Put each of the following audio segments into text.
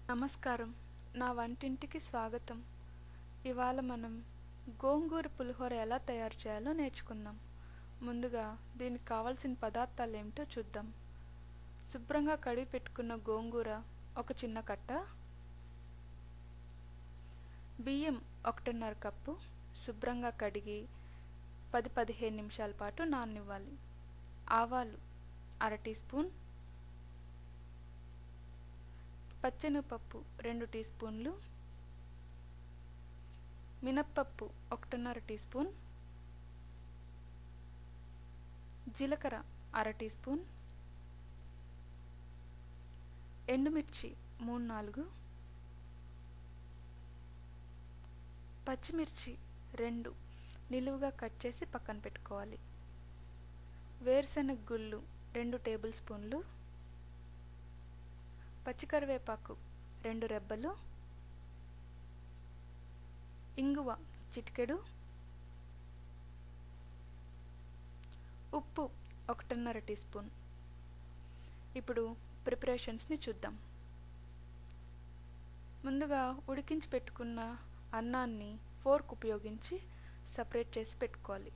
నమస్కారం. నా వంటింటికి స్వాగతం. ఇవాళ మనం గోంగూర పులిహోర ఎలా తయారు చేయాలో నేర్చుకుందాం. ముందుగా దీనికి కావలసిన పదార్థాలు ఏమిటో చూద్దాం. శుభ్రంగా కడిగి పెట్టుకున్న గోంగూర ఒక చిన్న కట్ట, బియ్యం 1.5 కప్పు శుభ్రంగా కడిగి 10-15 నిమిషాల పాటు నాననివ్వాలి. ఆవాలు 1/2 టీ స్పూన్, పచ్చెనగపప్పు 2 టీ స్పూన్లు, మినప్పప్పు 1.5 టీ స్పూన్, జీలకర్ర 1/2 టీ స్పూన్, ఎండుమిర్చి 3-4, పచ్చిమిర్చి 2 నిలువుగా కట్ చేసి పక్కన పెట్టుకోవాలి. వేరుశనగ గుళ్ళు 2 టేబుల్ స్పూన్లు, పచ్చికరివేపాకు 2 రెబ్బలు, ఇంగువ చిటికెడు, ఉప్పు 1.5 టీ స్పూన్. ఇప్పుడు ప్రిపరేషన్స్ని చూద్దాం. ముందుగా ఉడికించి పెట్టుకున్న అన్నాన్ని ఫోర్క్ ఉపయోగించి సపరేట్ చేసి పెట్టుకోవాలి.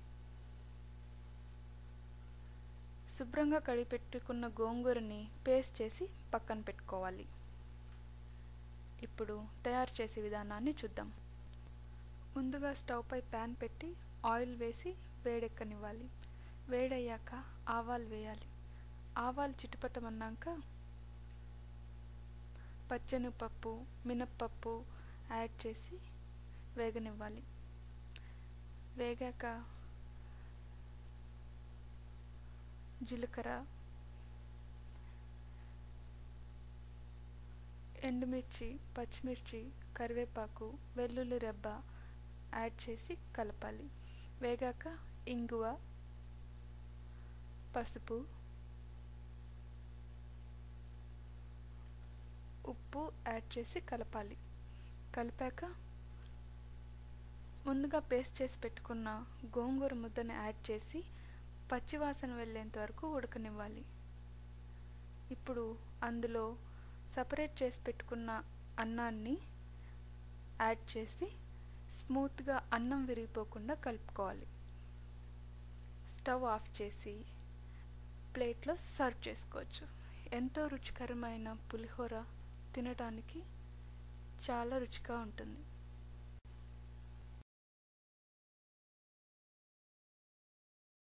శుభ్రంగా కడిగి పెట్టుకున్న గోంగూరని పేస్ట్ చేసి పక్కన పెట్టుకోవాలి. ఇప్పుడు తయారు చేసే విధానాన్ని చూద్దాం. ముందుగా స్టవ్ పై ప్యాన్ పెట్టి ఆయిల్ వేసి వేడెక్కనివ్వాలి. వేడయ్యాక ఆవాలు వేయాలి. ఆవాలు చిటపటమన్నాక పచ్చెనగపప్పు, మినప్పప్పు యాడ్ చేసి వేగనివ్వాలి. వేగాక జీలకర్ర, ఎండుమిర్చి, పచ్చిమిర్చి, కరివేపాకు, వెల్లుల్లి రెబ్బ యాడ్ చేసి కలపాలి. వేగాక ఇంగువ, పసుపు, ఉప్పు యాడ్ చేసి కలపాలి. కలిపాక ముందుగా పేస్ట్ చేసి పెట్టుకున్న గోంగూర ముద్దను యాడ్ చేసి పచ్చివాసన వెళ్ళేంత వరకు ఉడకనివ్వాలి. ఇప్పుడు అందులో సపరేట్ చేసి పెట్టుకున్న అన్నాన్ని యాడ్ చేసి స్మూత్గా అన్నం విరిగిపోకుండా కలుపుకోవాలి. స్టవ్ ఆఫ్ చేసి ప్లేట్లో సర్వ్ చేసుకోవచ్చు. ఎంతో రుచికరమైన పులిహోర తినడానికి చాలా రుచిగా ఉంటుంది.